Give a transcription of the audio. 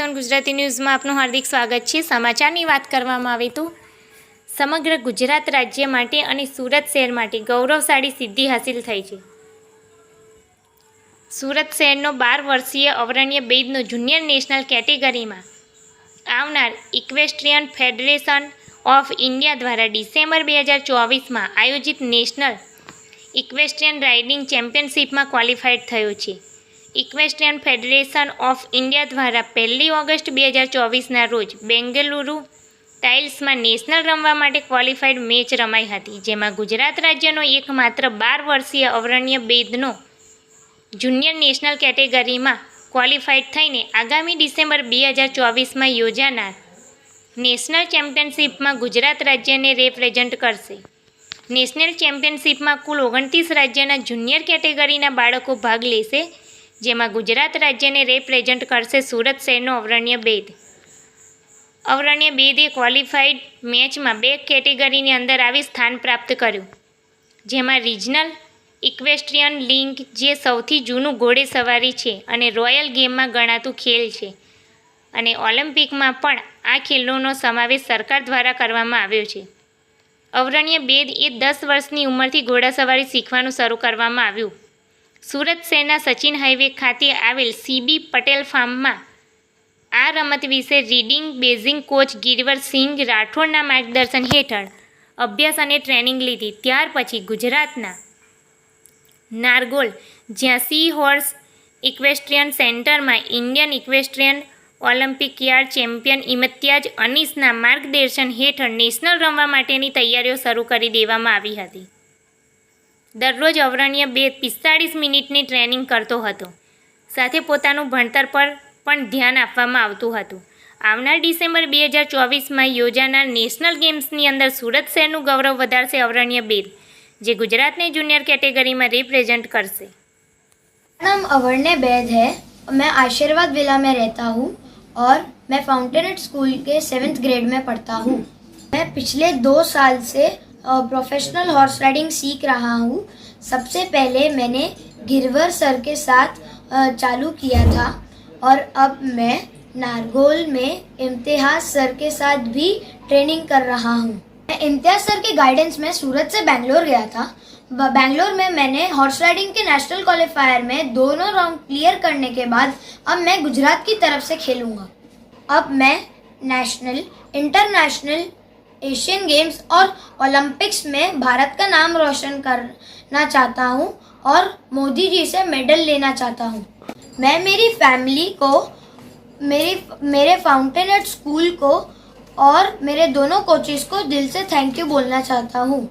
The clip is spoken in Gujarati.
7 ગુજરાતી ન્યૂઝમાં આપનું હાર્દિક સ્વાગત છે। સમાચારની વાત કરવામાં આવે તો સમગ્ર ગુજરાત રાજ્ય માટે અને સુરત શહેર માટે ગૌરવશાળી સિદ્ધિ હાંસિલ થઈ છે। સુરત શહેરનો 12 વર્ષીય અવરણ્ય બેદનો જુનિયર નેશનલ કેટેગરીમાં આવનાર ઇક્વેસ્ટ્રિયન ફેડરેશન ઓફ ઇન્ડિયા દ્વારા ડિસેમ્બર 2024માં આયોજિત નેશનલ ઇક્વેસ્ટ્રિયન રાઇડિંગ ચેમ્પિયનશિપમાં ક્વોલિફાઈડ થયો છે। ઇક્વેસ્ટ્રિયન ફેડરેશન ઓફ ઇન્ડિયા દ્વારા 1 ઓગસ્ટ 2024ના રોજ બેંગલુરુ ટાઇલ્સમાં નેશનલ રમવા માટે ક્વોલિફાઈડ મેચ રમાઈ હતી, જેમાં ગુજરાત રાજ્યનો એકમાત્ર 12 વર્ષીય અવરણ્ય બેદનો જુનિયર નેશનલ કેટેગરીમાં ક્વોલિફાઈડ થઈને આગામી ડિસેમ્બર 2024માં યોજાનાર નેશનલ ચેમ્પિયનશિપમાં ગુજરાત રાજ્યને રિપ્રેઝેન્ટ કરશે। નેશનલ ચેમ્પિયનશિપમાં કુલ 29 રાજ્યના જુનિયર કેટેગરીના બાળકો ભાગ લેશે, જેમાં ગુજરાત રાજ્યને રિપ્રેઝેન્ટ કરશે સુરત શહેરનો અવરણ્ય બેદ। અવરણ્ય બેદે ક્વોલિફાઈડ મેચમાં 2 કેટેગરીની અંદર આવી સ્થાન પ્રાપ્ત કર્યું, જેમાં રિજનલ ઇક્વેસ્ટ્રિયન લીગ જે સૌથી જૂનું ઘોડેસવારી છે અને રોયલ ગેમમાં ગણાતું ખેલ છે, અને ઓલિમ્પિકમાં પણ આ ખેલોનો સમાવેશ સરકાર દ્વારા કરવામાં આવ્યો છે। અવરણ્ય બેદ એ 10 વર્ષની ઉંમરથી ઘોડાસવારી શીખવાનું શરૂ કરવામાં આવ્યું। સુરત શહેરના સચિન હાઈવે ખાતે આવેલ સીબી પટેલ ફાર્મમાં આ રમત વિશે રીડિંગ બેઝિંગ કોચ ગિરવરસિંહ રાઠોડના માર્ગદર્શન હેઠળ અભ્યાસ અને ટ્રેનિંગ લીધી। ત્યાર પછી ગુજરાતના નારગોલ જ્યાં સી હોર્સ ઇક્વેસ્ટ્રિયન સેન્ટરમાં ઇન્ડિયન ઇક્વેસ્ટ્રિયન ઓલિમ્પિકયાર્ડ ચેમ્પિયન ઇમ્તિયાઝ અનીસના માર્ગદર્શન હેઠળ નેશનલ રમવા માટેની તૈયારીઓ શરૂ કરી દેવામાં આવી હતી। દરરોજ અવરણ્ય બેદ 45 મિનિટની ટ્રેનિંગ કરતો હતો, સાથે પોતાનું ભણતર પર પણ ધ્યાન આપવામાં આવતું હતું। આવનાર ડિસેમ્બર 2024માં યોજાનાર નેશનલ ગેમ્સની અંદર સુરત શહેરનું ગૌરવ વધારશે અવરણ્ય બેદ, જે ગુજરાતને જુનિयर कैटेगरी में रिप्रेजेंट करसे। नाम अवरण्य बैद है। मैं आशीर्वाद विला में रहता हूँ और मैं फाउंटेनेट स्कूल के 7th ग्रेड में पढ़ता हूँ। मैं पिछले 2 साल से प्रोफेशनल हॉर्स राइडिंग सीख रहा हूँ। सबसे पहले मैंने गिरवर सर के साथ चालू किया था और अब मैं नारगोल में इम्तियाज़ सर के साथ भी ट्रेनिंग कर रहा हूँ। मैं इम्तियाज़ सर के गाइडेंस में सूरत से बेंगलोर गया था। बेंगलोर में मैंने हॉर्स राइडिंग के नेशनल क्वालिफायर में दोनों राउंड क्लियर करने के बाद अब मैं गुजरात की तरफ से खेलूँगा। अब मैं नेशनल, इंटरनेशनल, एशियन गेम्स और ओलंपिक्स में भारत का नाम रोशन करना चाहता हूँ और मोदी जी से मेडल लेना चाहता हूँ। मैं मेरी फैमिली को, मेरे फाउंटेनेट स्कूल को और मेरे दोनों कोचेस को दिल से थैंक यू बोलना चाहता हूँ।